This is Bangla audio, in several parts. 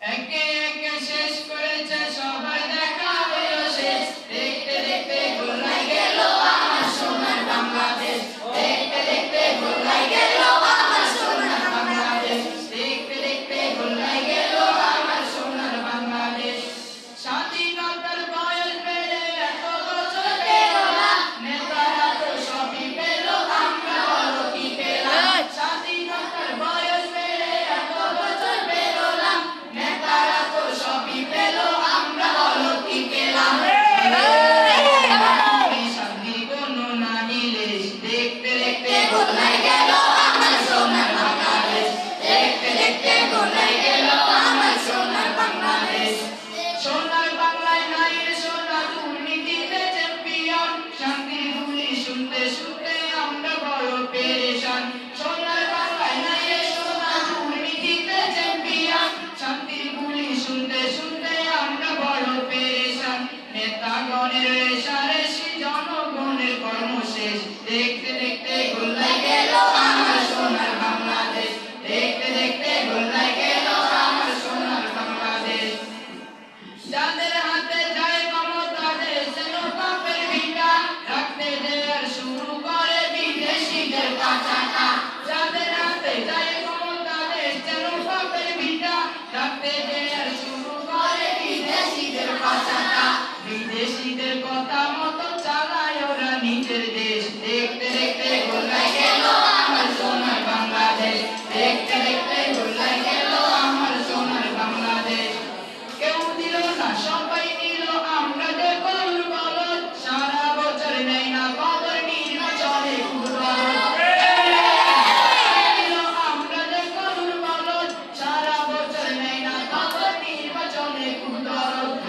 একে একে শেষ করেছে সবাই দেখা হলো শেষ দেখতে দেখতে গোলাই গেল আমার সোনার বাংলাদেশ দেখতে দেখতে গোলাই গেল আমার সোনার বাংলাদেশ দেখতে দেখতে গোলাই গেল আমার সোনার বাংলাদেশ স্বাধীনতার বয়স বেড়ে এত বছর পেলো না নেতারা তো সবই পেল আমরা বলো কি পেলাম স্বাধীনতার বয়স বেড়ে এত বছর পেলো না নেতারা তো সবই পেল আমরা বলো কি পেলাম শান্তি কোনো না নিলে দেখতে দেখতে গোলাই গেল আমার সোনার বাংলাদেশ দেখতে দেখতে গোলাই গেল আমার সোনার বাংলাদেশ সোনার বাংলায় নাই রে সোনা দুর্নীতিতে চ্যাম্পিয়ন শান্তির গুলি শুনতে শুনতে আমরা বড় পেরেশান সোনার বাংলায় নাই রে সোনা দুর্নীতিতে চ্যাম্পিয়ন শান্তির গুলি শুনতে শুনতে আমরা বড় পেরেশান নেতাগণের রেশারেশি জনগণের কর্মশেষ দেখতে দেখতে গোলাই গেল আমার সোনার বাংলাদেশ দেখতে দেখতে গোলাই গেল আমার সোনার বাংলাদেশ যাদের হাতে যায় ক্ষমতা দেশের পাপের ভিটা রাখতে দেয়ার শুরু করে বিদেশিদের পাচাটা যাদের হাতে যায় ক্ষমতা দেশের পাপের ভিটা রাখতে দেয়ার শুরু করে বিদেশিদের পাচাটা বিদেশিদের কথা মতো চালায় ওরা নিজের দেশ দেখতে দেখতে গোলাই গেল আমার সোনার বাংলাদেশ দেখতে দেখতে গোলাই গেল আমার সোনার বাংলাদেশ কেউ দিল না সবাই নিল আমরা যে গরুর বলদ সারা বছর নেই না খবর নির্বাচনে আমরা যে গরুর বলদ সারা বছর নেই না খবর নির্বাচনে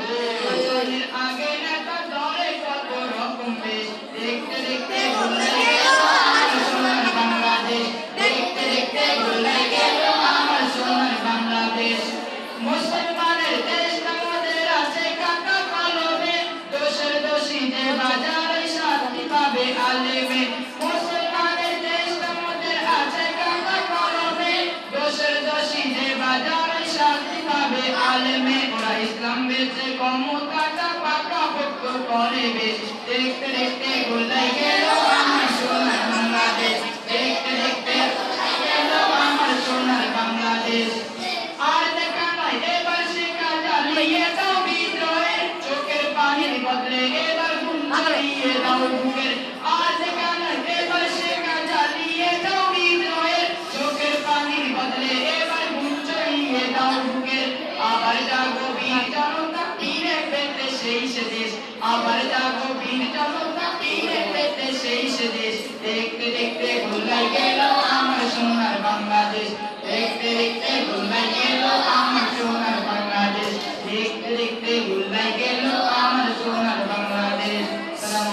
নির্বাচনের আগে নেতা দলে কত রকম বেশ দেখতে দেখতে গোলাই গেল আমার সোনার বাংলাদেশ দেখতে দেখতে গোলাই গেল আমার সোনার বাংলাদেশ মুসলমানের দেশ আমাদের আছে কাকা কলমে দোষের দোষী যে বাজারে শান্তি পাবে আলেমে মুসলমানের দেশ আমাদের আছে কাকা কলমে দোষের দোষী যে বাজারে শান্তি পাবে আলেমে ওরা ইসলাম বেচে ক্ষমতাটা পাকাপোক্ত করে বেশ দেখতে দেখতে গোলাই গেল আমার সোনার বাংলাদেশ দেখতে দেখতে গোলাই গেল আমার সোনার বাংলাদেশ আর দেখা নাই এবার শেখা জ্বালিয়ে দাও বিদ্রোহের চোখের পানির বদলে এবার ঘুম জ্বালিয়ে দাও বুকের আর দেখা নাই এবার শেখা জ্বালিয়ে দাও বিদ্রোহের চোখের পানির বদলে এবার ঘুম জ্বালিয়ে দাও বুকের আবার জাগো বীর